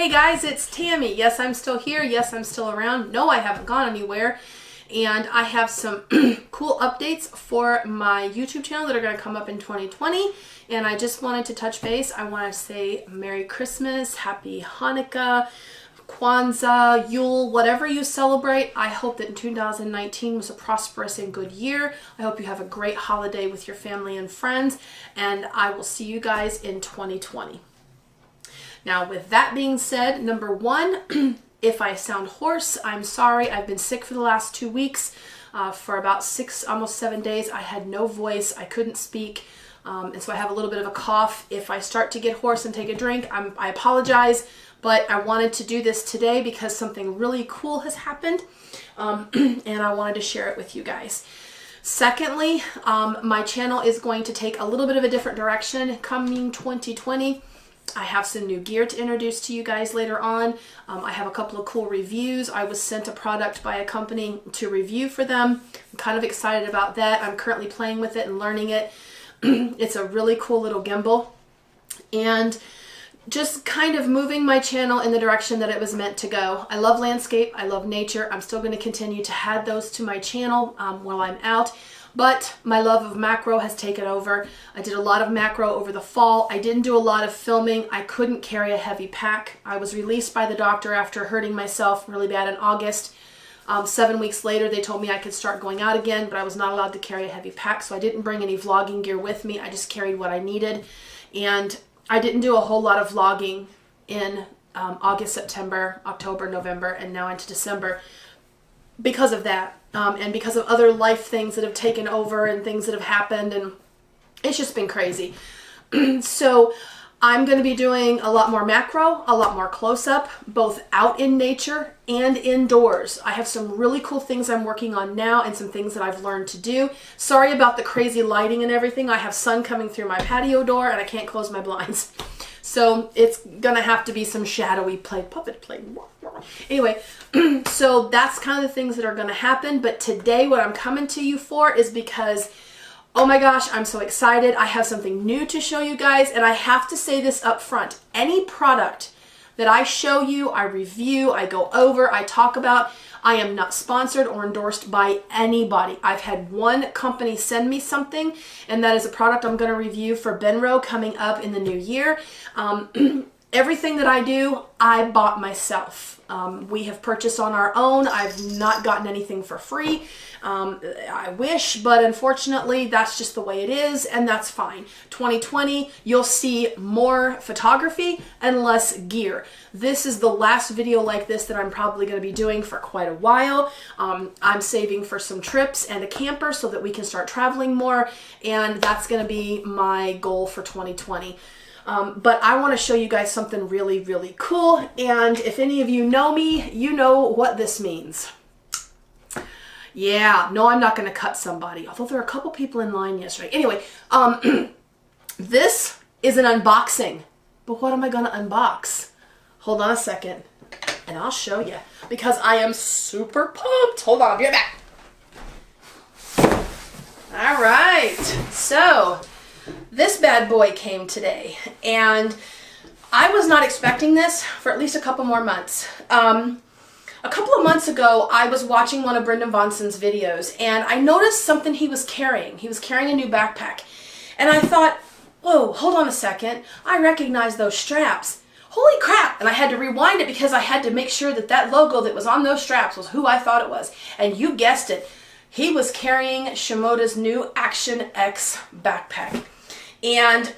Hey guys, it's Tammy. Yes, I'm still here. Yes, I'm still around. No, I haven't gone anywhere. And I have some cool updates for my YouTube channel that are going to come up in 2020. And I just wanted to touch base. I want to say Merry Christmas, Happy Hanukkah, Kwanzaa, Yule, whatever you celebrate. I hope that 2019 was a prosperous and good year. I hope you have a great holiday with your family and friends. And I will see you guys in 2020. Now, with that being said, number one, if I sound hoarse, I'm sorry. I've been sick for the last 2 weeks. For about 6, almost 7 days, I had no voice. I couldn't speak. And so I have a little bit of a cough. If I start to get hoarse and take a drink, I apologize. But I wanted to do this today because something really cool has happened. And I wanted to share it with you guys. Secondly, my channel is going to take a little bit of a different direction coming 2020. I have some new gear to introduce to you guys later on. I have a couple of cool reviews. I was sent a product by a company to review for them. I'm kind of excited about that. I'm currently playing with it and learning it. It's a really cool little gimbal. And just kind of moving my channel in the direction that it was meant to go. I love landscape. I love nature. I'm still going to continue to add those to my channel while I'm out. But my love of macro has taken over. I did a lot of macro over the fall. I didn't do a lot of filming. I couldn't carry a heavy pack. I was released by the doctor after hurting myself really bad in August. 7 weeks later, they told me I could start going out again, but I was not allowed to carry a heavy pack, so I didn't bring any vlogging gear with me. I just carried what I needed. And I didn't do a whole lot of vlogging in August, September, October, November, and now into December because of that. And because of other life things that have taken over and things that have happened, and it's just been crazy. So I'm going to be doing a lot more macro, a lot more close-up, both out in nature and indoors. I have some really cool things I'm working on now and some things that I've learned to do. Sorry about the crazy lighting and everything. I have sun coming through my patio door and I can't close my blinds. So it's going to have to be some shadowy puppet play. Anyway, so that's kind of the things that are going to happen. But today what I'm coming to you for is because, oh my gosh, I'm so excited. I have something new to show you guys. And I have to say this up front. Any product that I show you, I review, I go over, I talk about, I am not sponsored or endorsed by anybody. I've had one company send me something, and that is a product I'm going to review for Benro coming up in the new year. Everything that I do, I bought myself. We have purchased on our own. I've not gotten anything for free. I wish, but unfortunately, that's just the way it is, and that's fine. 2020, you'll see more photography and less gear. This is the last video like this that I'm probably going to be doing for quite a while. I'm saving for some trips and a camper so that we can start traveling more, and that's going to be my goal for 2020. But I want to show you guys something really, really cool. And if any of you know me, you know what this means. Yeah, no, I'm not going to cut somebody, although there are a couple people in line yesterday. Anyway, this is an unboxing. But what am I going to unbox? Hold on a second, and I'll show you, because I am super pumped. Hold on, I'll be right back. All right, so this bad boy came today, and I was not expecting this for at least a couple more months. A couple of months ago, I was watching one of Brendan Vonson's videos, and I noticed something he was carrying. He was carrying a new backpack, and I thought, whoa, hold on a second. I recognize those straps. Holy crap! And I had to rewind it because I had to make sure that that logo that was on those straps was who I thought it was. And you guessed it. He was carrying Shimoda's new Action X backpack. And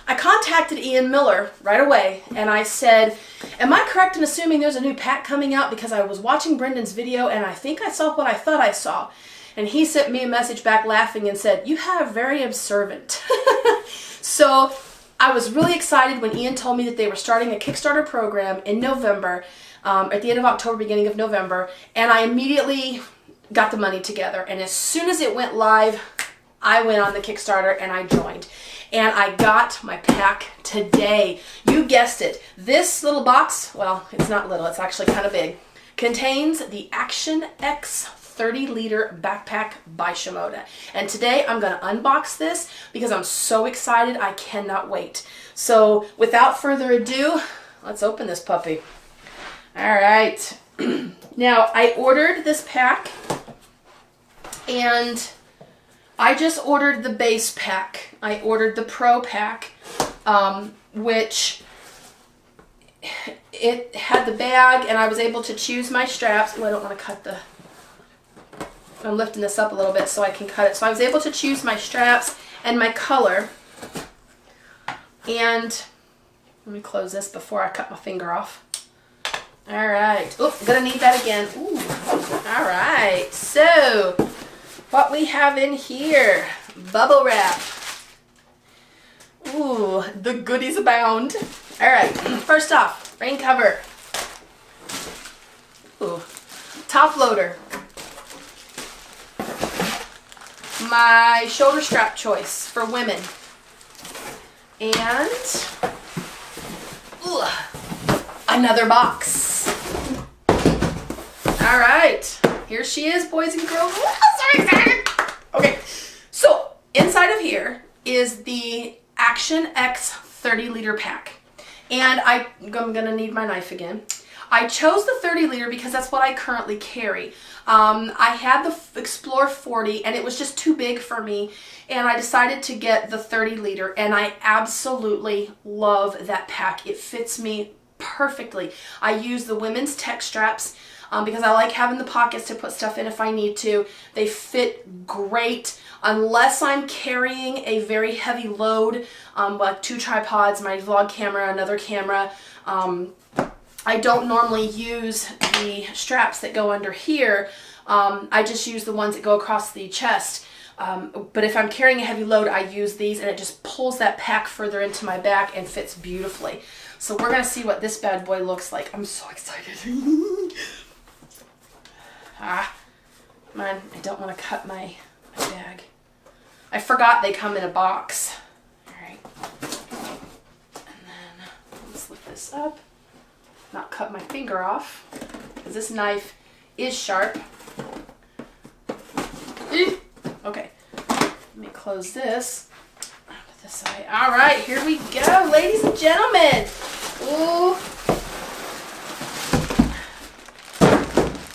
I contacted Ian Miller right away, and I said, am I correct in assuming there's a new pack coming out? Because I was watching Brendan's video, and I think I saw what I thought I saw. And he sent me a message back laughing and said, you have very observant. So I was really excited when Ian told me that they were starting a Kickstarter program in November, at the end of October, beginning of November, and I immediately got the money together. And as soon as it went live, I went on the Kickstarter and I joined. And I got my pack today. You guessed it. This little box, well, it's not little, it's actually kind of big, contains the Action X30 liter backpack by Shimoda. And today I'm going to unbox this because I'm so excited. I cannot wait. So without further ado, let's open this puppy. All right. Now, I ordered this pack, and I just ordered the base pack. I ordered the Pro pack, which it had the bag, and I was able to choose my straps. Oh, I don't want to cut the... I'm lifting this up a little bit so I can cut it. So I was able to choose my straps and my color. And let me close this before I cut my finger off. All right. Oh, gonna need that again. Ooh. All right. So, what we have in here, bubble wrap. Ooh, the goodies abound. All right. First off, rain cover. Ooh, top loader. My shoulder strap choice for women. And ooh, another box. All right, here she is, boys and girls. Oh, so excited. Okay, so inside of here is the Action X30 liter pack. And I'm gonna need my knife again. I chose the 30 liter because that's what I currently carry. I had the Explore 40 and it was just too big for me, and I decided to get the 30 liter, and I absolutely love that pack. It fits me perfectly. I use the women's tech straps because I like having the pockets to put stuff in if I need to. They fit great unless I'm carrying a very heavy load, like 2 tripods, my vlog camera, another camera. I don't normally use the straps that go under here. I just use the ones that go across the chest. But if I'm carrying a heavy load, I use these, and it just pulls that pack further into my back and fits beautifully. So we're going to see what this bad boy looks like. I'm so excited. Man, I don't want to cut my bag. I forgot they come in a box. All right. And then let's lift this up. Not cut my finger off, because this knife is sharp. Okay, let me close this onto this side. All right, here we go, ladies and gentlemen. Ooh,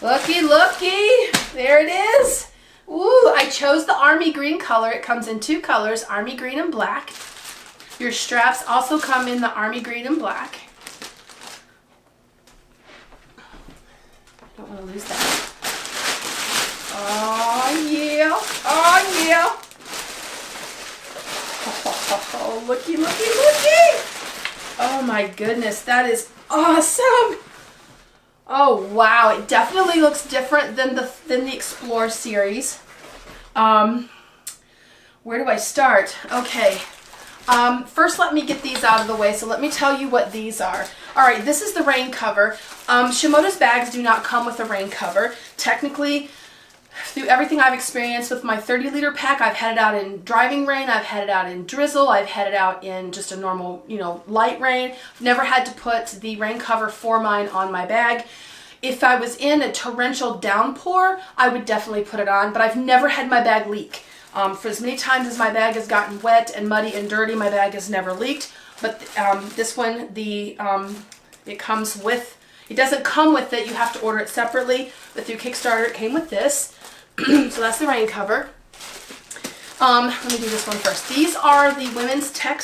looky, looky, there it is. Ooh, I chose the army green color. It comes in 2 colors, army green and black. Your straps also come in the army green and black. Don't want to lose that. Oh yeah, oh yeah. Oh, looky, looky, looky. Oh my goodness, that is awesome. Oh wow, it definitely looks different than the Explore series. Where do I start? Okay. First, let me get these out of the way. So let me tell you what these are. All right, this is the rain cover. Shimoda's bags do not come with a rain cover. Technically, through everything I've experienced with my 30 liter pack, I've had it out in driving rain, I've had it out in drizzle, I've had it out in just a normal, light rain. I've never had to put the rain cover for mine on my bag. If I was in a torrential downpour, I would definitely put it on, but I've never had my bag leak. For as many times as my bag has gotten wet and muddy and dirty, my bag has never leaked. But this one, it comes with, it doesn't come with it, you have to order it separately. But through Kickstarter, it came with this. So that's the rain cover. Let me do this one first. These are the women's tech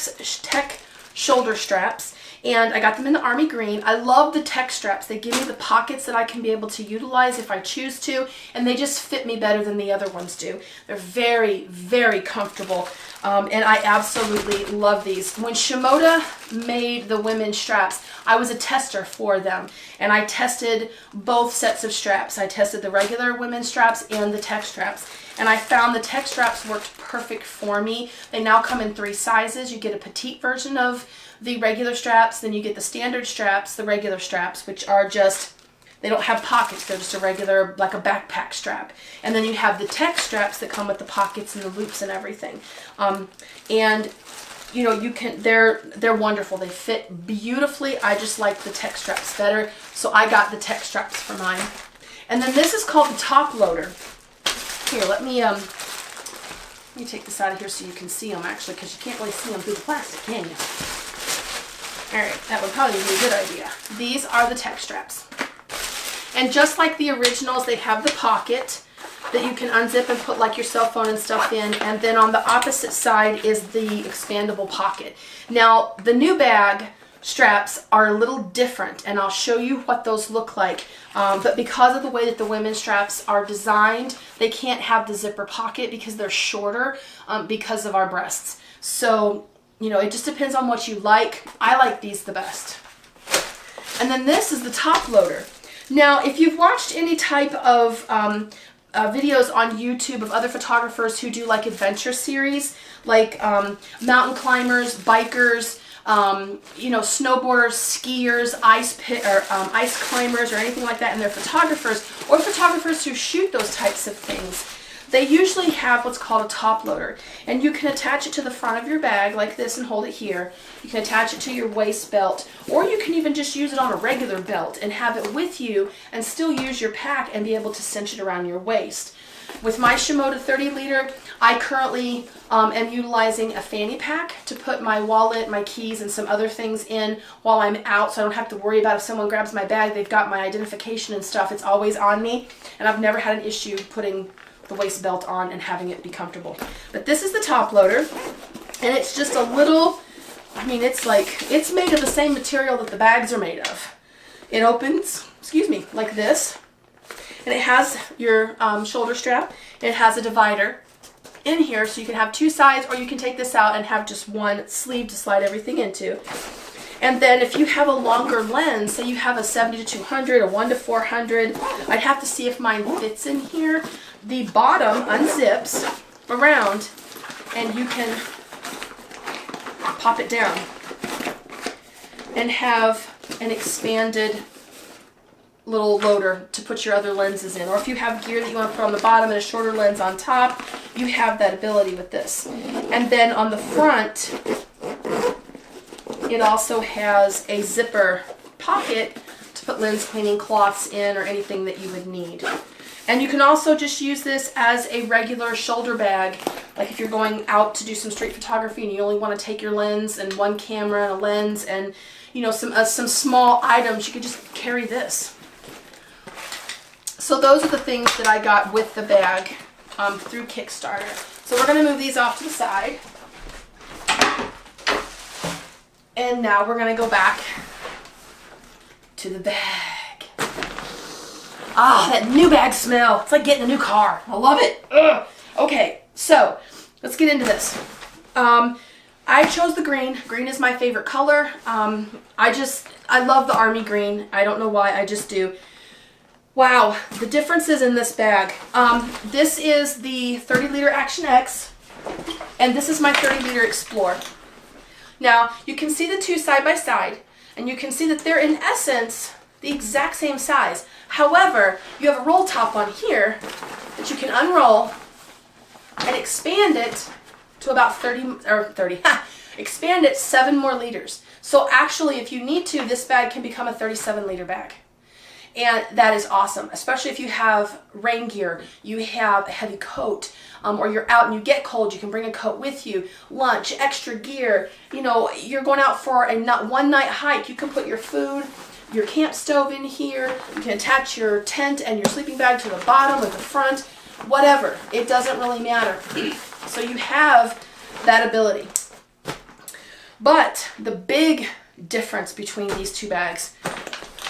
shoulder straps. And I got them in the army green. I love the tech straps. They give me the pockets that I can be able to utilize if I choose to, and they just fit me better than the other ones do. They're very, very comfortable, and I absolutely love these. When Shimoda made the women's straps, I was a tester for them, and I tested both sets of straps. I tested the regular women's straps and the tech straps, and I found the tech straps worked perfect for me. They now come in 3 sizes. You get a petite version of the regular straps, then you get the standard straps, the regular straps, which are just, they don't have pockets, they're just a regular, like a backpack strap. And then you have the tech straps that come with the pockets and the loops and everything. And you can, they're wonderful. They fit beautifully. I just like the tech straps better, so I got the tech straps for mine. And then this is called the top loader. Here, let me take this out of here so you can see them actually, because you can't really see them through the plastic, can you? All right, that would probably be a good idea. These are the tech straps. And just like the originals, they have the pocket that you can unzip and put like your cell phone and stuff in. And then on the opposite side is the expandable pocket. Now, the new bag straps are a little different, and I'll show you what those look like. But because of the way that the women's straps are designed, they can't have the zipper pocket because they're shorter because of our breasts. So, you know, it just depends on what you like. I like these the best. And then this is the top loader. Now, if you've watched any type of videos on YouTube of other photographers who do like adventure series, like mountain climbers, bikers, you know, snowboarders, skiers, ice climbers, or anything like that, and they're photographers, or photographers who shoot those types of things, they usually have what's called a top loader. And you can attach it to the front of your bag like this and hold it here. You can attach it to your waist belt, or you can even just use it on a regular belt and have it with you and still use your pack and be able to cinch it around your waist. With my Shimoda 30 liter, I currently am utilizing a fanny pack to put my wallet, my keys, and some other things in while I'm out, so I don't have to worry about if someone grabs my bag, they've got my identification and stuff. It's always on me, and I've never had an issue putting the waist belt on and having it be comfortable. But this is the top loader, and it's just a little, I mean, it's like, it's made of the same material that the bags are made of. It opens, excuse me, like this, and it has your shoulder strap, and it has a divider in here, so you can have two sides, or you can take this out and have just one sleeve to slide everything into. And then if you have a longer lens, say you have a 70-200, a 1-400, I'd have to see if mine fits in here. The bottom unzips around, and you can pop it down and have an expanded little loader to put your other lenses in. Or if you have gear that you want to put on the bottom and a shorter lens on top, you have that ability with this. And then on the front, it also has a zipper pocket to put lens cleaning cloths in or anything that you would need. And you can also just use this as a regular shoulder bag, like if you're going out to do some street photography and you only want to take your lens and one camera and a lens and, you know, some small items, you could just carry this. So those are the things that I got with the bag through Kickstarter. So we're going to move these off to the side. And now we're going to go back to the bag. Ah, that new bag smell. It's like getting a new car. I love it. Ugh. Okay, so let's get into this. I chose the green. Green is my favorite color. I love the army green. I don't know why, I just do. Wow, the differences in this bag. This is the 30 liter Action X, and this is my 30 liter Explore. Now, you can see the two side by side, and you can see that they're in essence the exact same size. However, you have a roll top on here that you can unroll and expand it to about 30, expand it 7 more liters. So actually, if you need to, this bag can become a 37 liter bag. And that is awesome, especially if you have rain gear, you have a heavy coat, or you're out and you get cold, you can bring a coat with you, lunch, extra gear, you know, you're going out for a one night hike, you can put your food, your camp stove in here, you can attach your tent and your sleeping bag to the bottom or the front, whatever, it doesn't really matter. So you have that ability. But the big difference between these two bags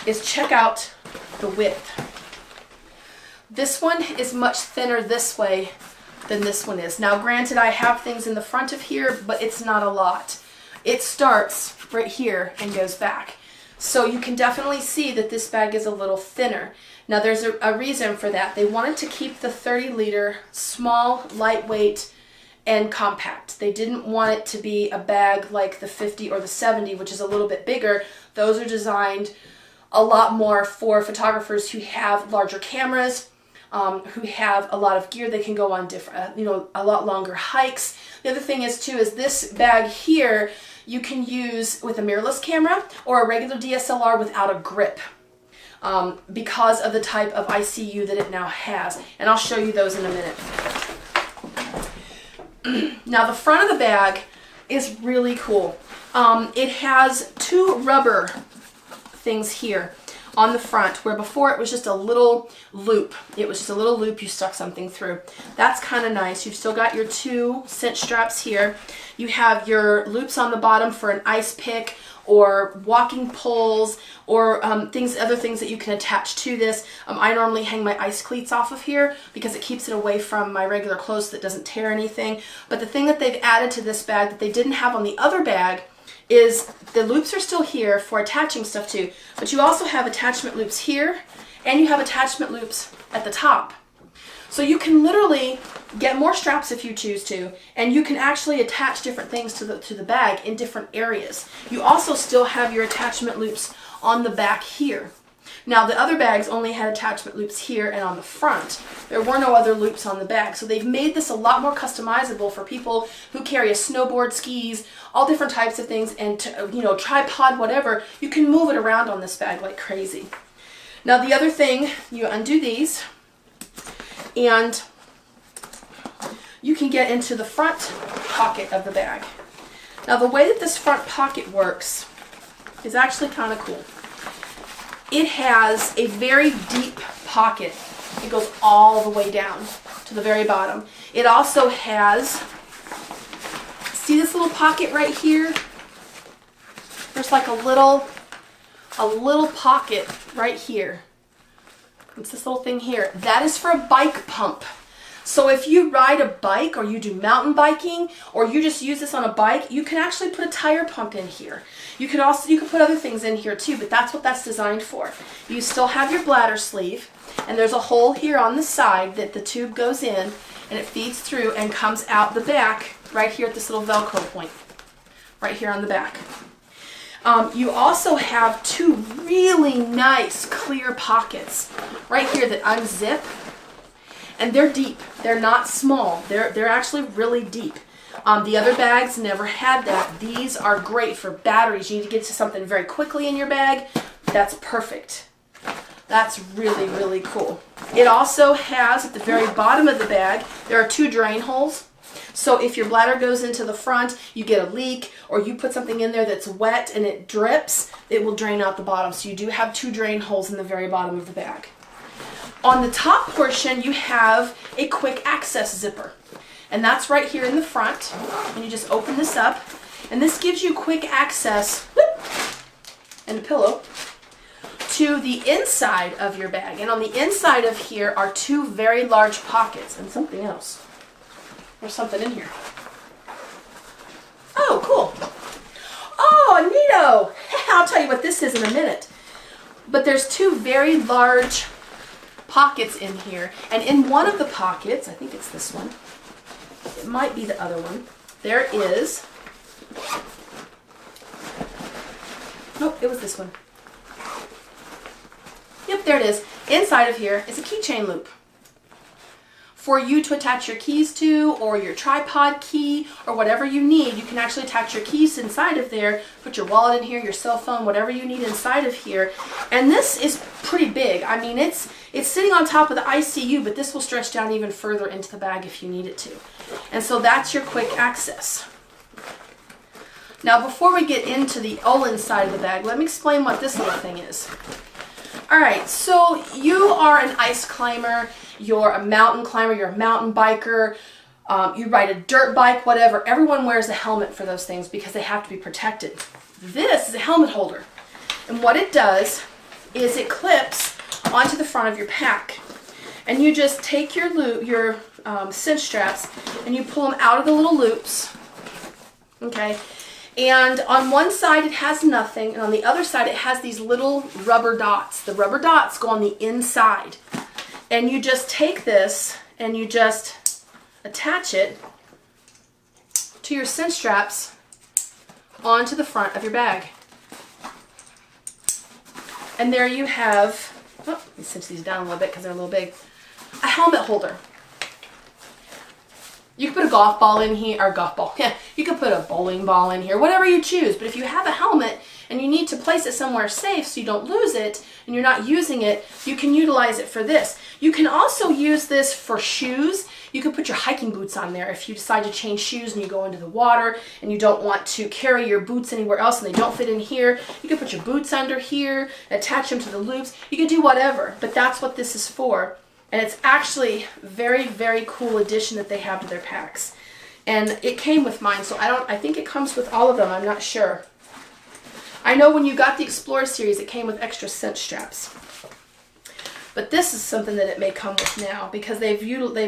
is check out the width. This one is much thinner this way than this one is. Now granted, I have things in the front of here, but it's not a lot. It starts right here and goes back. So you can definitely see that this bag is a little thinner. Now there's a reason for that. They wanted to keep the 30 liter small, lightweight, and compact. They didn't want it to be a bag like the 50 or the 70, which is a little bit bigger. Those are designed a lot more for photographers who have larger cameras, who have a lot of gear. They can go on different, a lot longer hikes. The other thing is too, is this bag here, you can use with a mirrorless camera or a regular DSLR without a grip, because of the type of ICU that it now has. And I'll show you those in a minute. Now the front of the bag, is really cool. It has two rubber things here on the front, where before it was just a little loop. It was just a little loop you stuck something through. That's kind of nice. You've still got your two cinch straps here. You have your loops on the bottom for an ice pick or walking poles or other things that you can attach to this. I normally hang my ice cleats off of here because it keeps it away from my regular clothes so that it doesn't tear anything. But the thing that they've added to this bag that they didn't have on the other bag is the loops are still here for attaching stuff to, but you also have attachment loops here and you have attachment loops at the top. So you can literally get more straps if you choose to, and you can actually attach different things to the bag in different areas. You also still have your attachment loops on the back here. Now the other bags only had attachment loops here and on the front. There were no other loops on the bag. So they've made this a lot more customizable for people who carry a snowboard, skis, all different types of things, and tripod, whatever. You can move it around on this bag like crazy. Now the other thing, you undo these and you can get into the front pocket of the bag. Now the way that this front pocket works is actually kind of cool. It has a very deep pocket. It goes all the way down to the very bottom. It also has, see this little pocket right here? There's like a little pocket right here. It's this little thing here. That is for a bike pump. So if you ride a bike or you do mountain biking or you just use this on a bike, you can actually put a tire pump in here. You could put other things in here too, but that's what that's designed for. You still have your bladder sleeve, and there's a hole here on the side that the tube goes in and it feeds through and comes out the back right here at this little Velcro point, right here on the back. You also have two really nice clear pockets right here that unzip. And they're deep. They're not small. They're actually really deep. The other bags never had that. These are great for batteries. You need to get to something very quickly in your bag. That's perfect. That's really, really cool. It also has, at the very bottom of the bag, there are two drain holes. So if your bladder goes into the front, you get a leak, or you put something in there that's wet and it drips, it will drain out the bottom. So you do have two drain holes in the very bottom of the bag. On the top portion, you have a quick access zipper. And that's right here in the front. And you just open this up. And this gives you quick access, and a pillow, to the inside of your bag. And on the inside of here are two very large pockets and something else. There's something in here. Oh, cool. Oh, neato. I'll tell you what this is in a minute. But there's two very large pockets in here, and in one of the pockets, I think it's this one, it might be the other one, there is, nope, it was this one. Yep, there it is. Inside of here is a keychain loop for you to attach your keys to, or your tripod key, or whatever you need. You can actually attach your keys inside of there, put your wallet in here, your cell phone, whatever you need inside of here. And this is pretty big. I mean, it's sitting on top of the ICU, but this will stretch down even further into the bag if you need it to. And so that's your quick access. Now, before we get into the Olin side of the bag, let me explain what this little thing is. All right, so you are an ice climber, you're a mountain climber, you're a mountain biker, you ride a dirt bike, whatever. Everyone wears a helmet for those things because they have to be protected. This is a helmet holder. And what it does is it clips onto the front of your pack. And you just take your cinch straps and you pull them out of the little loops. Okay? And on one side it has nothing, and on the other side it has these little rubber dots. The rubber dots go on the inside. And you just take this and you just attach it to your cinch straps onto the front of your bag. And there you have, oh, let me cinch these down a little bit because they're a little big, a helmet holder. You can put a golf ball in here, or golf ball, yeah, you can put a bowling ball in here, whatever you choose. But if you have a helmet and you need to place it somewhere safe so you don't lose it and you're not using it, you can utilize it for this. You can also use this for shoes You could put your hiking boots on there if you decide to change shoes and you go into the water and you don't want to carry your boots anywhere else and they don't fit in here. You could put your boots under here, attach them to the loops. You could do whatever, but that's what this is for. And it's actually very, very cool addition that they have to their packs. And it came with mine, so I think it comes with all of them. I'm not sure. I know when you got the Explorer series, it came with extra cinch straps. But this is something that it may come with now because they've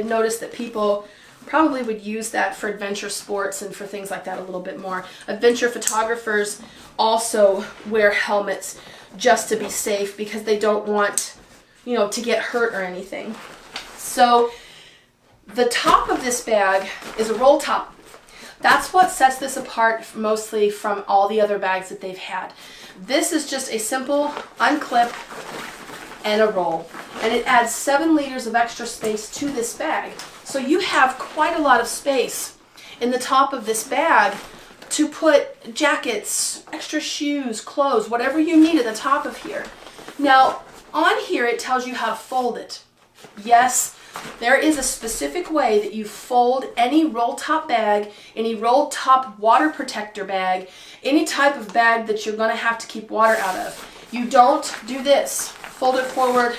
noticed that people probably would use that for adventure sports and for things like that a little bit more. Adventure photographers also wear helmets just to be safe because they don't want, you know, to get hurt or anything. So the top of this bag is a roll top. That's what sets this apart mostly from all the other bags that they've had. This is just a simple unclip and a roll. And it adds 7 liters of extra space to this bag. So you have quite a lot of space in the top of this bag to put jackets, extra shoes, clothes, whatever you need at the top of here. Now, on here it tells you how to fold it. Yes, there is a specific way that you fold any roll top bag, any roll top water protector bag, any type of bag that you're going to have to keep water out of. You don't do this. Fold it forward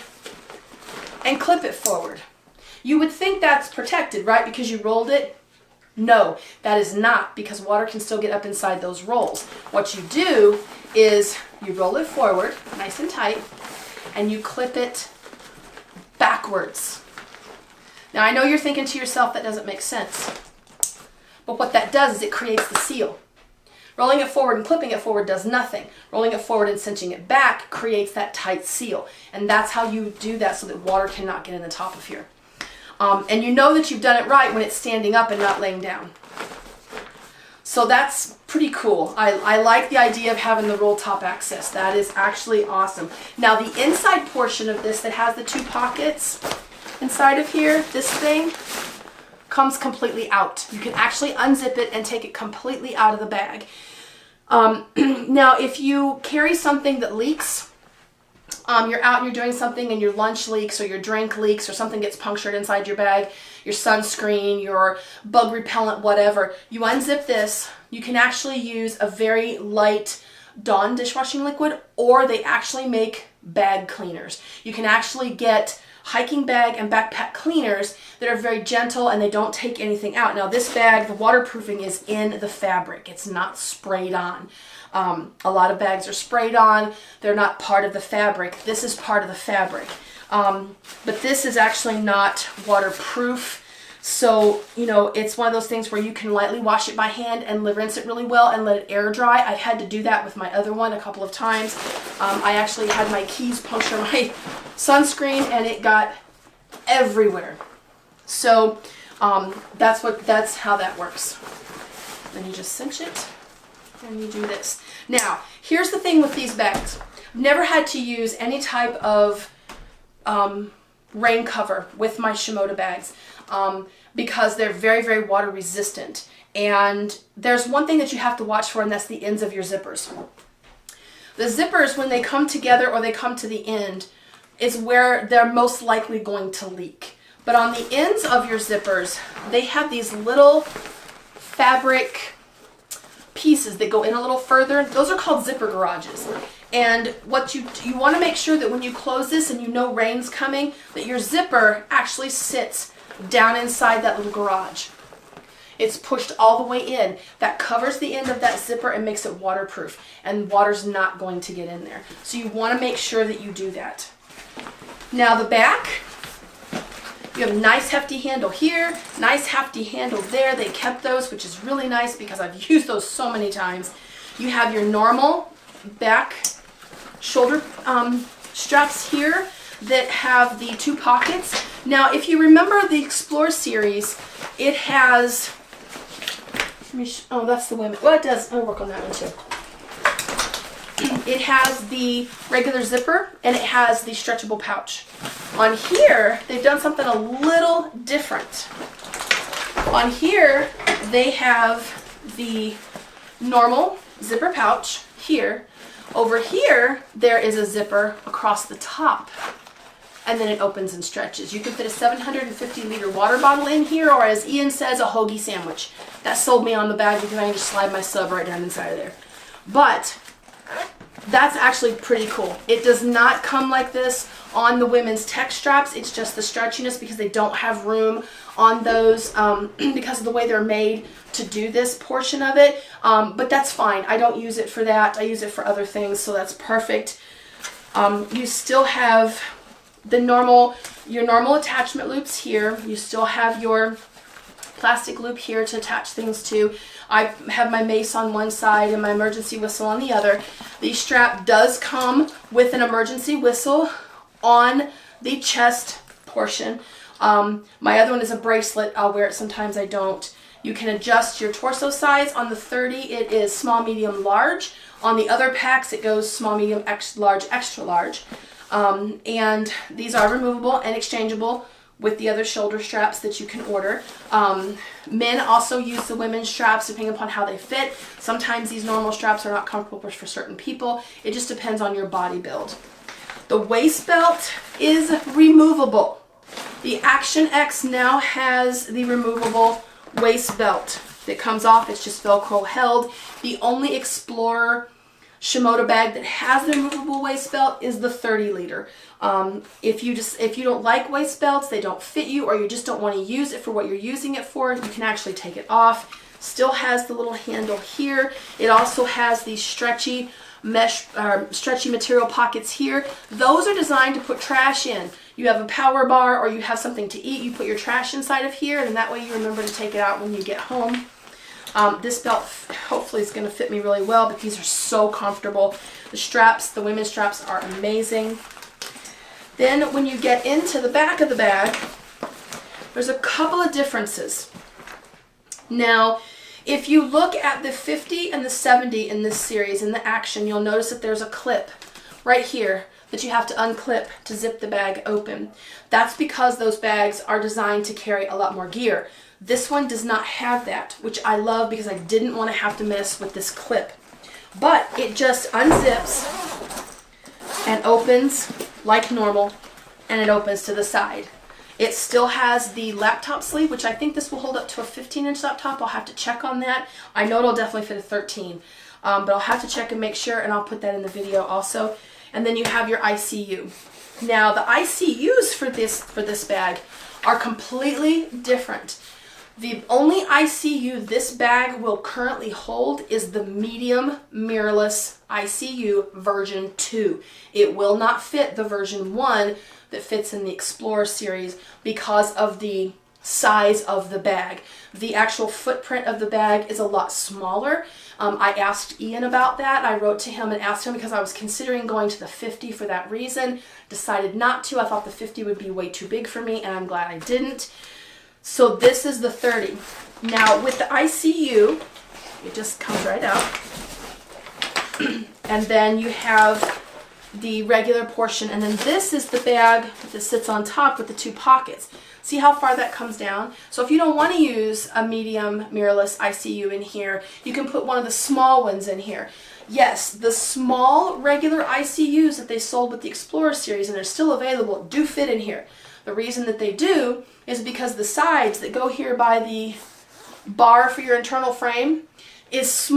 and clip it forward. You would think that's protected, right? Because you rolled it. No, that is not, because water can still get up inside those rolls. What you do is you roll it forward, nice and tight, and you clip it backwards. Now I know you're thinking to yourself that doesn't make sense, but what that does is it creates the seal. Rolling it forward and clipping it forward does nothing. Rolling it forward and cinching it back creates that tight seal, and that's how you do that so that water cannot get in the top of here. And you know that you've done it right when it's standing up and not laying down. So that's pretty cool. I like the idea of having the roll top access. That is actually awesome. Now the inside portion of this that has the 2 pockets inside of here, this thing comes completely out. You can actually unzip it and take it completely out of the bag. Now if you carry something that leaks, you're out and you're doing something and your lunch leaks or your drink leaks or something gets punctured inside your bag, your sunscreen, your bug repellent, whatever, you unzip this. You can actually use a very light Dawn dishwashing liquid, or they actually make bag cleaners. You can actually get hiking bag and backpack cleaners that are very gentle and they don't take anything out. Now this bag, the waterproofing is in the fabric. It's not sprayed on. A lot of bags are sprayed on. They're not part of the fabric. This is part of the fabric. But this is actually not waterproof. So, you know, it's one of those things where you can lightly wash it by hand and rinse it really well and let it air dry. I've had to do that with my other one a couple of times. I actually had my keys puncture my sunscreen and it got everywhere. So that's how that works. Then you just cinch it and you do this. Now, here's the thing with these bags. I've never had to use any type of rain cover with my Shimoda bags because they're very, very water resistant. And there's one thing that you have to watch for, and that's the ends of your zippers. The zippers, when they come together or they come to the end, is where they're most likely going to leak. But on the ends of your zippers, they have these little fabric pieces that go in a little further. Those are called zipper garages. And what you want to make sure that when you close this and you know rain's coming, that your zipper actually sits down inside that little garage. It's pushed all the way in. That covers the end of that zipper and makes it waterproof, and water's not going to get in there. So you want to make sure that you do that. Now the back, you have a nice hefty handle here, nice hefty handle there. They kept those, which is really nice because I've used those so many times. You have your normal back shoulder straps here that have the 2 pockets. Now, if you remember the Explore series, it has, oh, that's the women. Well, it does. I'll work on that one too. It has the regular zipper and it has the stretchable pouch. On here, they've done something a little different. On here, they have the normal zipper pouch here. Over here, there is a zipper across the top. and then it opens and stretches. You can fit a 750-liter water bottle in here, or as Ian says, a hoagie sandwich. That sold me on the bag because I can just slide my sub right down inside of there. But that's actually pretty cool. It does not come like this on the women's tech straps. It's just the stretchiness because they don't have room on those because of the way they're made to do this portion of it. But that's fine. I don't use it for that. I use it for other things, so that's perfect. You still have the your normal attachment loops here. You still have your plastic loop here to attach things to. I have my mace on one side and my emergency whistle on the other. The strap does come with an emergency whistle on the chest portion. My other one is a bracelet. I'll wear it sometimes, I don't. You can adjust your torso size. On the 30, it is small, medium, large. On the other packs, it goes small, medium, large, extra large. And these are removable and exchangeable with the other shoulder straps that you can order. Men also use the women's straps depending upon how they fit. Sometimes these normal straps are not comfortable for certain people. It just depends on your body build. The waist belt is removable. The Action X now has the removable waist belt that comes off. It's just Velcro held. The only Explorer Shimoda bag that has the removable waist belt is the 30-liter. If you don't like waist belts, they don't fit you, or you just don't want to use it for what you're using it for, you can actually take it off. Still has the little handle here. It also has these stretchy material pockets here. Those are designed to put trash in. You have a power bar or you have something to eat, you put your trash inside of here, and that way you remember to take it out when you get home. This belt hopefully is going to fit me really well, but these are so comfortable. The straps, the women's straps, are amazing. Then when you get into the back of the bag, there's a couple of differences. Now, if you look at the 50 and the 70 in this series, in the Action, you'll notice that there's a clip right here that you have to unclip to zip the bag open. That's because those bags are designed to carry a lot more gear. This one does not have that, which I love because I didn't want to have to mess with this clip. But it just unzips and opens like normal, and it opens to the side. It still has the laptop sleeve, which I think this will hold up to a 15-inch laptop. I'll have to check on that. I know it'll definitely fit a 13, but I'll have to check and make sure, and I'll put that in the video also. And then you have your ICU. Now, the ICUs for this bag are completely different. The only ICU this bag will currently hold is the medium mirrorless ICU version 2. It will not fit the version 1 that fits in the Explorer series because of the size of the bag. The actual footprint of the bag is a lot smaller. I asked Ian about that. I wrote to him and asked him because I was considering going to the 50 for that reason. Decided not to. I thought the 50 would be way too big for me, and I'm glad I didn't. So this is the 30. Now with the ICU, it just comes right out. And then you have the regular portion, and then this is the bag that sits on top with the two pockets. See how far that comes down? So if you don't want to use a medium mirrorless ICU in here, you can put one of the small ones in here. Yes, the small regular ICUs that they sold with the Explorer series, and they're still available, do fit in here. The reason that they do is because the sides that go here by the bar for your internal frame is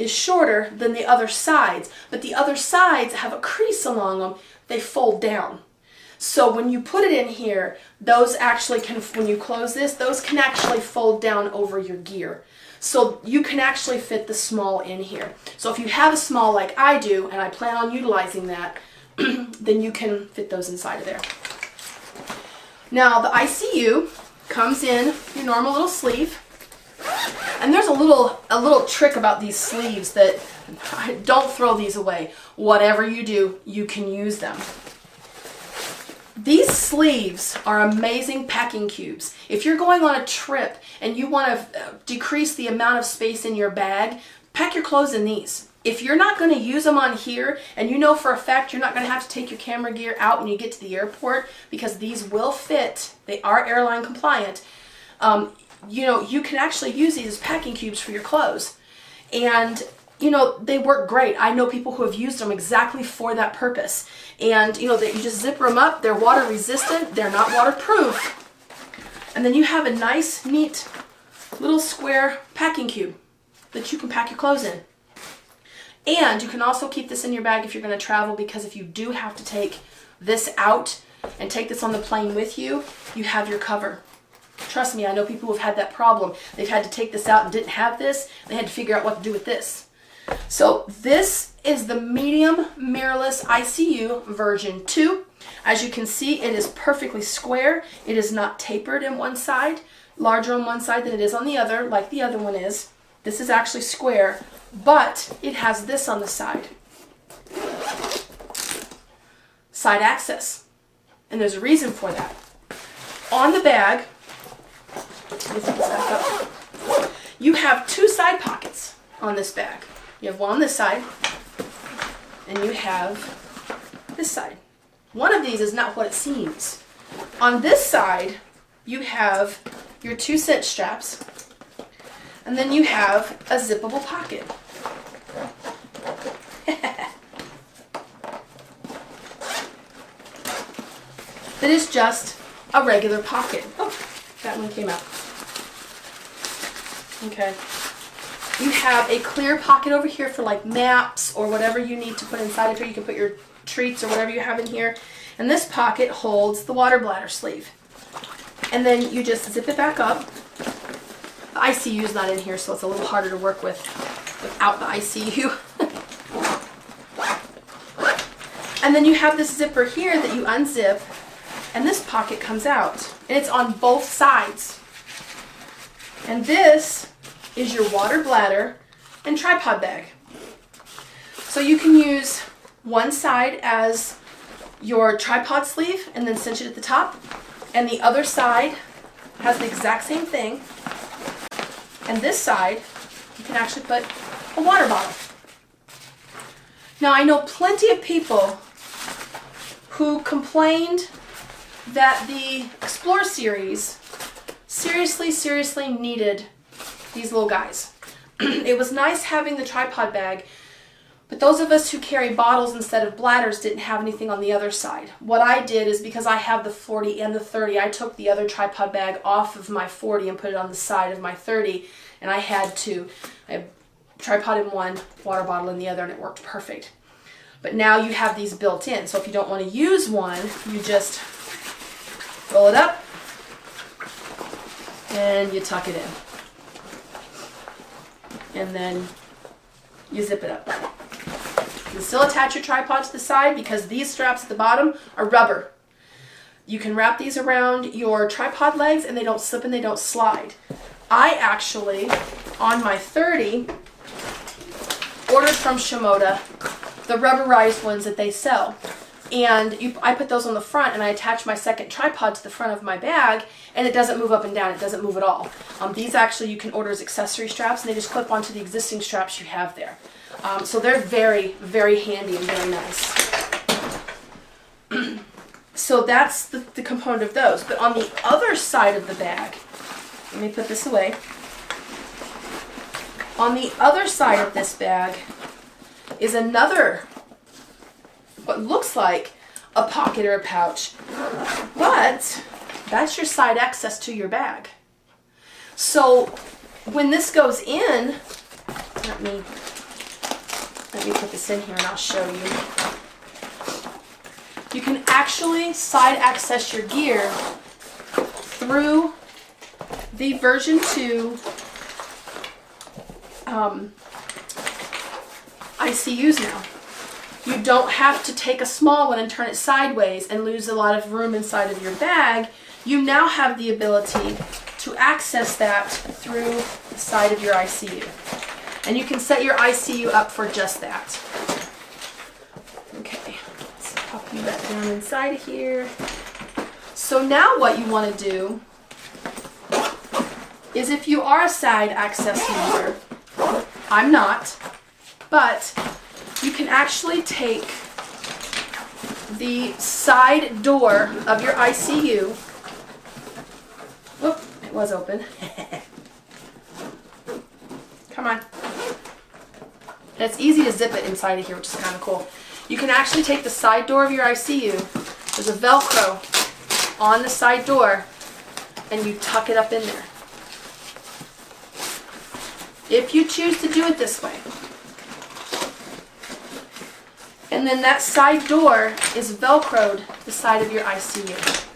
shorter than the other sides, but the other sides have a crease along them. They fold down. So when you put it in here, those actually can, when you close this, those can actually fold down over your gear. So you can actually fit the small in here. So if you have a small like I do, and I plan on utilizing that, then you can fit those inside of there. Now the ICU comes in your normal little sleeve. And there's a little trick about these sleeves that don't throw these away. Whatever you do, you can use them. These sleeves are amazing packing cubes. If you're going on a trip and you want to decrease the amount of space in your bag, pack your clothes in these. If you're not going to use them on here, and you know for a fact you're not going to have to take your camera gear out when you get to the airport, because these will fit, they are airline compliant, you know, you can actually use these as packing cubes for your clothes. And you know, they work great. I know people who have used them exactly for that purpose. And, you know, that you just zipper them up. They're water resistant. They're not waterproof. And then you have a nice, neat little square packing cube that you can pack your clothes in. And you can also keep this in your bag if you're going to travel, because if you do have to take this out and take this on the plane with you, you have your cover. Trust me, I know people who have had that problem. They've had to take this out and didn't have this. They had to figure out what to do with this. So this is the medium mirrorless ICU version 2. As you can see, it is perfectly square. It is not tapered in one side, larger on one side than it is on the other, like the other one is. This is actually square, but it has this on the side. Side access. And there's a reason for that. On the bag, let me put this back up. You have 2 side pockets on this bag. You have one on this side, and you have this side. One of these is not what it seems. On this side, you have your 2 cinch straps, and then you have a zippable pocket. That is just a regular pocket. Oh, that one came out. Okay. You have a clear pocket over here for like maps or whatever you need to put inside of here. You can put your treats or whatever you have in here. And this pocket holds the water bladder sleeve. And then you just zip it back up. The ICU is not in here, so it's a little harder to work with without the ICU. And then you have this zipper here that you unzip, and this pocket comes out. And it's on both sides. And this is your water bladder and tripod bag. So you can use one side as your tripod sleeve and then cinch it at the top, and the other side has the exact same thing, and this side you can actually put a water bottle. Now I know plenty of people who complained that the Explore series seriously needed these little guys. It was nice having the tripod bag, but those of us who carry bottles instead of bladders didn't have anything on the other side. What I did is, because I have the 40 and the 30, I took the other tripod bag off of my 40 and put it on the side of my 30, and I had tripod in one, water bottle in the other, and it worked perfect. But now you have these built in, so if you don't want to use one, you just roll it up and you tuck it in. And then you zip it up. You can still attach your tripod to the side because these straps at the bottom are rubber. You can wrap these around your tripod legs and they don't slip and they don't slide. I actually, on my 30, ordered from Shimoda the rubberized ones that they sell. And I put those on the front and I attach my second tripod to the front of my bag, and it doesn't move up and down. It doesn't move at all. These actually you can order as accessory straps, and they just clip onto the existing straps you have there. So they're very handy and very nice. So that's the component of those. But on the other side of the bag, let me put this away. On the other side of this bag is another, what looks like a pocket or a pouch, but that's your side access to your bag. So when this goes in, let me put this in here and I'll show you. You can actually side access your gear through the version 2 ICUs now. You don't have to take a small one and turn it sideways and lose a lot of room inside of your bag. You now have the ability to access that through the side of your ICU. And you can set your ICU up for just that. Okay, let's pop you back down inside of here. So now what you want to do is, if you are a side access user, I'm not, but you can actually take the side door of your ICU. Whoop, it was open. Come on. And it's easy to zip it inside of here, which is kind of cool. You can actually take the side door of your ICU. There's a Velcro on the side door, and you tuck it up in there. If you choose to do it this way. And then that side door is Velcroed the side of your ICU.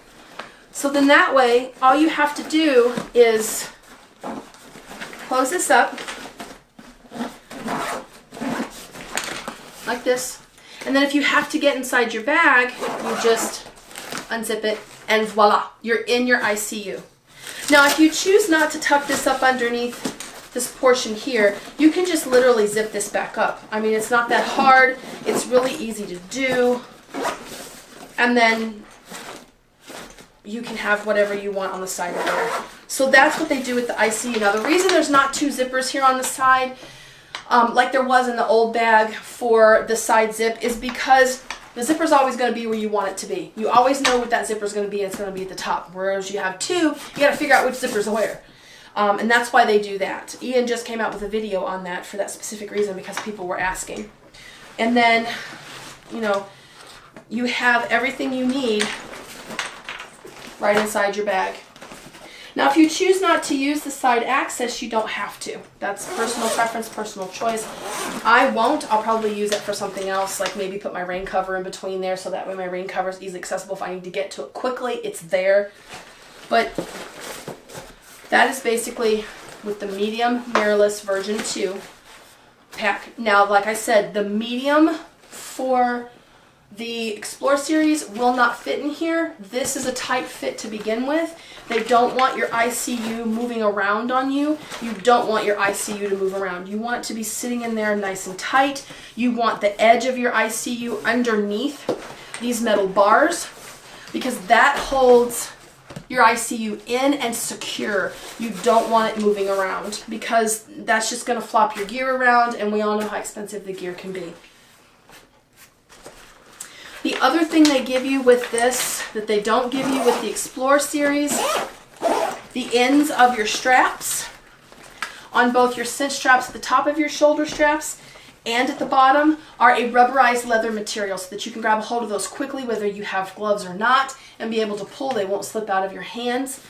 So then that way, all you have to do is close this up like this. And then if you have to get inside your bag, you just unzip it and voila, you're in your ICU. Now, if you choose not to tuck this up underneath this portion here, you can just literally zip this back up. I mean, it's not that hard. It's really easy to do. And then you can have whatever you want on the side of there. So that's what they do with the ICU. Now, the reason there's not two zippers here on the side, like there was in the old bag for the side zip, is because the zipper's always going to be where you want it to be. You always know what that zipper's going to be, and it's going to be at the top. Whereas you have two, you got to figure out which zipper's where. And that's why they do that. Ian just came out with a video on that for that specific reason, because people were asking. And then, you know, you have everything you need right inside your bag. Now, if you choose not to use the side access, you don't have to. That's personal preference, personal choice. I won't. I'll probably use it for something else, like maybe put my rain cover in between there, so that way my rain cover is easily accessible. If I need to get to it quickly, it's there. But that is basically with the medium mirrorless version 2 pack. Now, like I said, the medium for the Explore series will not fit in here. This is a tight fit to begin with. They don't want your ICU moving around on you. You don't want your ICU to move around. You want it to be sitting in there nice and tight. You want the edge of your ICU underneath these metal bars, because that holds your ICU in and secure. You don't want it moving around, because that's just going to flop your gear around, and we all know how expensive the gear can be. The other thing they give you with this that they don't give you with the Explore series, the ends of your straps on both your cinch straps at the top of your shoulder straps and at the bottom are a rubberized leather material, so that you can grab a hold of those quickly whether you have gloves or not and be able to pull. They won't slip out of your hands.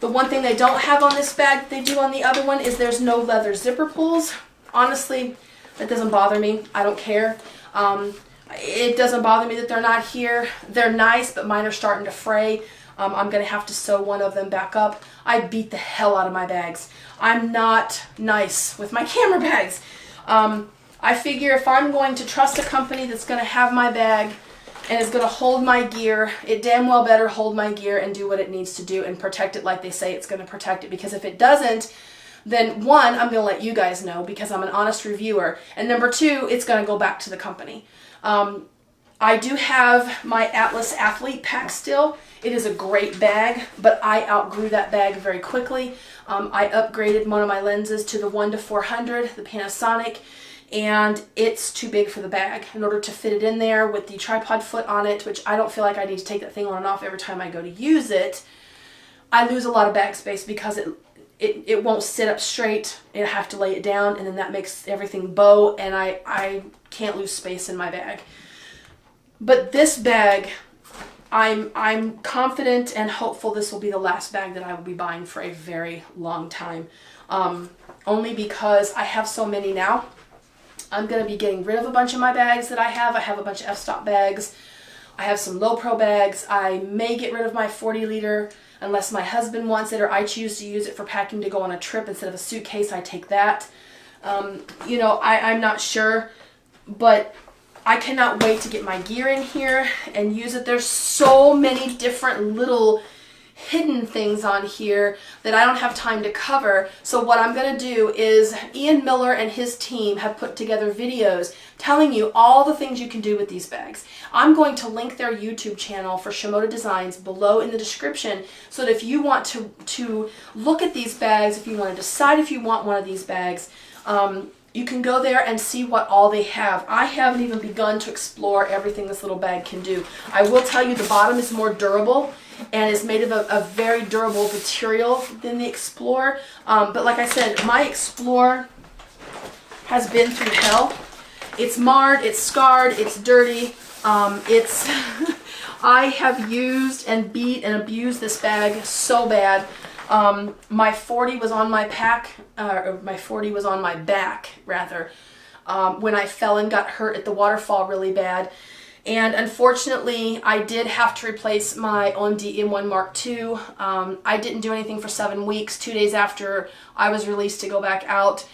The one thing they don't have on this bag that they do on the other one is there's no leather zipper pulls. Honestly, that doesn't bother me. I don't care. It doesn't bother me that they're not here. They're nice, but mine are starting to fray. I'm going to have to sew one of them back up. I beat the hell out of my bags. I'm not nice with my camera bags. I figure if I'm going to trust a company that's going to have my bag and is going to hold my gear, it damn well better hold my gear and do what it needs to do and protect it like they say it's going to protect it. Because if it doesn't, then one, I'm going to let you guys know because I'm an honest reviewer. And number two, it's going to go back to the company. I do have my Atlas Athlete pack still. It is a great bag, but I outgrew that bag very quickly. I upgraded one of my lenses to the 1-400, the Panasonic, and it's too big for the bag. In order to fit it in there with the tripod foot on it, which I don't feel like I need to take that thing on and off every time I go to use it, I lose a lot of bag space because it won't sit up straight, and I have to lay it down, and then that makes everything bow, and I can't lose space in my bag. But this bag, I'm confident and hopeful this will be the last bag that I will be buying for a very long time. Only because I have so many now. I'm going to be getting rid of a bunch of my bags that I have. I have a bunch of f-stop bags. I have some low pro bags. I may get rid of my 40 liter unless my husband wants it or I choose to use it for packing to go on a trip instead of a suitcase. I take that. You know, I'm not sure, but I cannot wait to get my gear in here and use it. There's so many different little hidden things on here that I don't have time to cover. So what I'm going to do is Ian Miller and his team have put together videos telling you all the things you can do with these bags. I'm going to link their YouTube channel for Shimoda Designs below in the description so that if you want to look at these bags, if you want to decide if you want one of these bags, you can go there and see what all they have. I haven't even begun to explore everything this little bag can do. I will tell you the bottom is more durable and is made of a very durable material than the Explore. But like I said, my Explore has been through hell It's marred, it's scarred, it's dirty. It's I have used and beat and abused this bag so bad. My 40 was on my my 40 was on my back rather, when I fell and got hurt at the waterfall really bad. And unfortunately, I did have to replace my OMD M1 Mark II. I didn't do anything for 7 weeks. 2 days after I was released to go back out,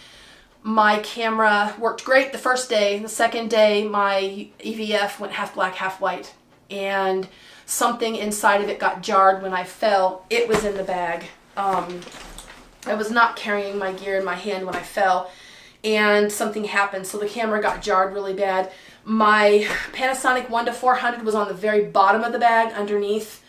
my camera worked great the first day. The second day, my EVF went half black, half white. And something inside of it got jarred when I fell. It was in the bag. I was not carrying my gear in my hand when I fell, and something happened. So the camera got jarred really bad. My Panasonic 1-400 was on the very bottom of the bag underneath.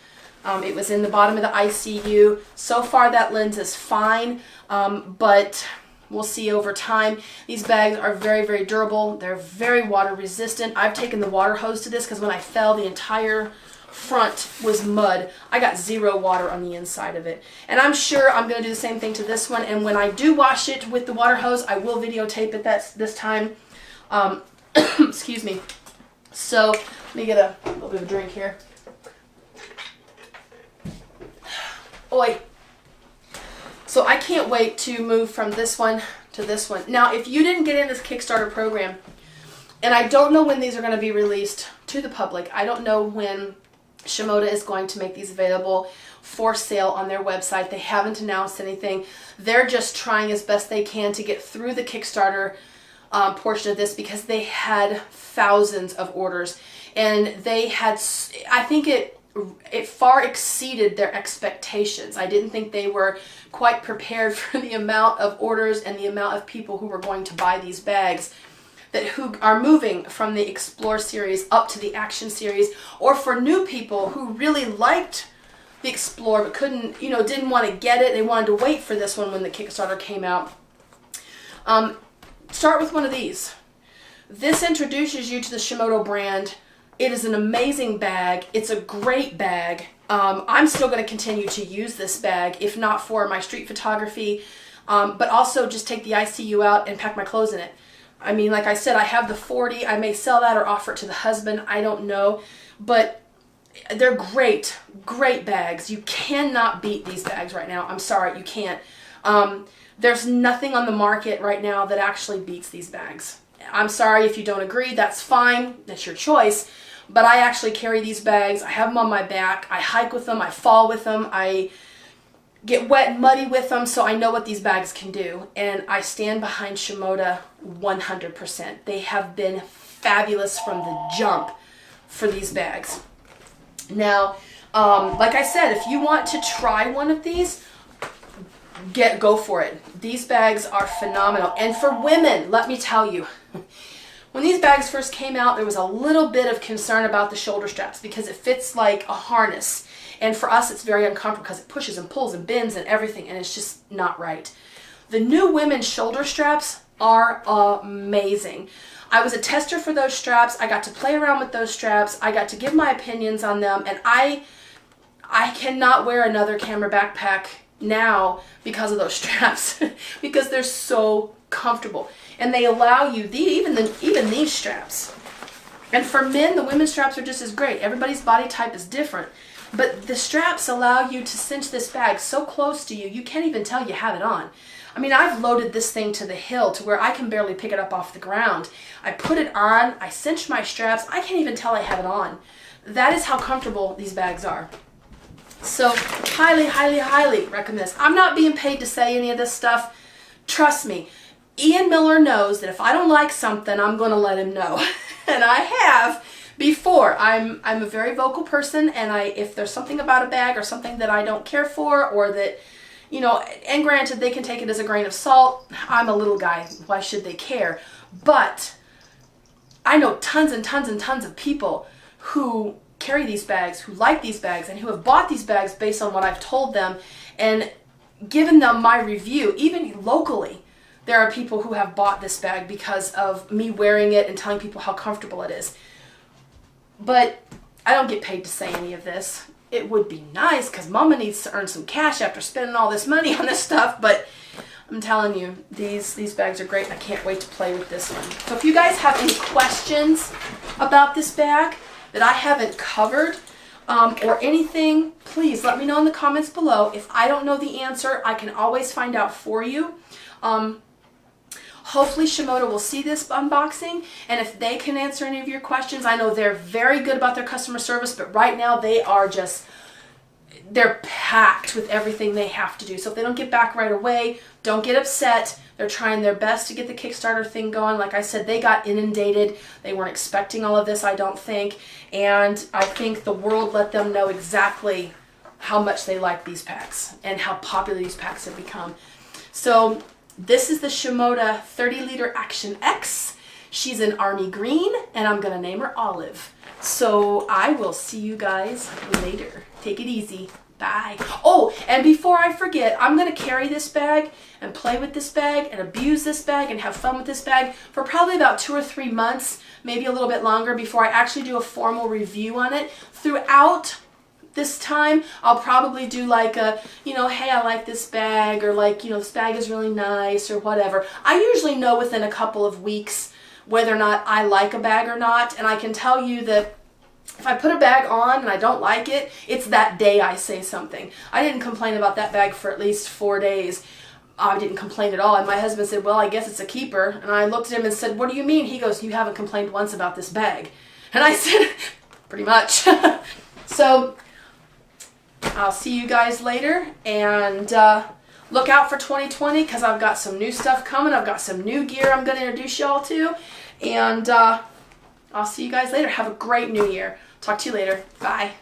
It was in the bottom of the ICU. So far that lens is fine, but we'll see over time. These bags are very, very durable. They're very water resistant. I've taken the water hose to this because when I fell, the entire front was mud. I got 0 water on the inside of it. And I'm sure I'm going to do the same thing to this one. And when I do wash it with the water hose, I will videotape it this time. Excuse me. So let me get a little bit of a drink here. Oi. So I can't wait to move from this one to this one. Now, if you didn't get in this Kickstarter program, and I don't know when these are going to be released to the public. I don't know when Shimoda is going to make these available for sale on their website. They haven't announced anything. They're just trying as best they can to get through the Kickstarter portion of this, because they had thousands of orders, and they had, I think it far exceeded their expectations. I didn't think they were quite prepared for the amount of orders and the amount of people who were going to buy these bags, who are moving from the Explore series up to the Action series, or for new people who really liked the Explore but couldn't, didn't want to get it. They wanted to wait for this one when the Kickstarter came out. Start with one of these. This introduces you to the Shimoda brand. It is an amazing bag. It's a great bag. I'm still going to continue to use this bag, if not for my street photography, but also just take the ICU out and pack my clothes in it. I mean, like I said, I have the 40. I may sell that or offer it to the husband. I don't know. But they're great, great bags. You cannot beat these bags right now. I'm sorry, you can't. There's nothing on the market right now that actually beats these bags. I'm sorry if you don't agree. That's fine. That's your choice. But I actually carry these bags. I have them on my back. I hike with them. I fall with them. I get wet and muddy with them, so I know what these bags can do. And I stand behind Shimoda 100%. They have been fabulous from the jump for these bags. Now, like I said, if you want to try one of these, go for it. These bags are phenomenal. And for women, let me tell you, when these bags first came out, there was a little bit of concern about the shoulder straps because it fits like a harness. And for us, it's very uncomfortable because it pushes and pulls and bends and everything, and it's just not right. The new women's shoulder straps are amazing. I was a tester for those straps. I got to play around with those straps. I got to give my opinions on them, and I cannot wear another camera backpack now because of those straps because they're so comfortable, and they allow you even these straps. And for men, the women's straps are just as great. Everybody's body type is different, but the straps allow you to cinch this bag so close to you, you can't even tell you have it on. I mean, I've loaded this thing to the hill to where I can barely pick it up off the ground. I put it on, I cinch my straps, I can't even tell I have it on. That is how comfortable these bags are. So highly, highly, highly recommend this. I'm not being paid to say any of this stuff. Trust me. Ian Miller knows that if I don't like something, I'm going to let him know. And I have before. I'm a very vocal person, and if there's something about a bag or something that I don't care for, or that, and granted, they can take it as a grain of salt. I'm a little guy. Why should they care? But I know tons and tons and tons of people who carry these bags, who like these bags, and who have bought these bags based on what I've told them and given them my review. Even locally, there are people who have bought this bag because of me wearing it and telling people how comfortable it is. But I don't get paid to say any of this. It would be nice because Mama needs to earn some cash after spending all this money on this stuff, but I'm telling you, these bags are great. I can't wait to play with this one. So if you guys have any questions about this bag that I haven't covered, or anything, please let me know in the comments below. If I don't know the answer, I can always find out for you. Hopefully Shimoda will see this unboxing, and if they can answer any of your questions, I know they're very good about their customer service, but right now they're packed with everything they have to do. So if they don't get back right away, don't get upset. They're trying their best to get the Kickstarter thing going. Like I said, they got inundated. They weren't expecting all of this, I don't think. And I think the world let them know exactly how much they like these packs and how popular these packs have become. So this is the Shimoda 30-liter Action X. She's in army green, and I'm gonna name her Olive. So I will see you guys later. Take it easy. Bye. Oh, and before I forget, I'm going to carry this bag and play with this bag and abuse this bag and have fun with this bag for probably about 2 or 3 months, maybe a little bit longer, before I actually do a formal review on it. Throughout this time, I'll probably do like a, hey, I like this bag, or like, this bag is really nice, or whatever. I usually know within a couple of weeks whether or not I like a bag or not, and I can tell you that if I put a bag on and I don't like it, it's that day I say something. I didn't complain about that bag for at least 4 days. I didn't complain at all. And my husband said, well, I guess it's a keeper. And I looked at him and said, what do you mean? He goes, you haven't complained once about this bag. And I said, pretty much. So I'll see you guys later. And look out for 2020, because I've got some new stuff coming. I've got some new gear I'm going to introduce y'all to. And I'll see you guys later. Have a great new year. Talk to you later. Bye.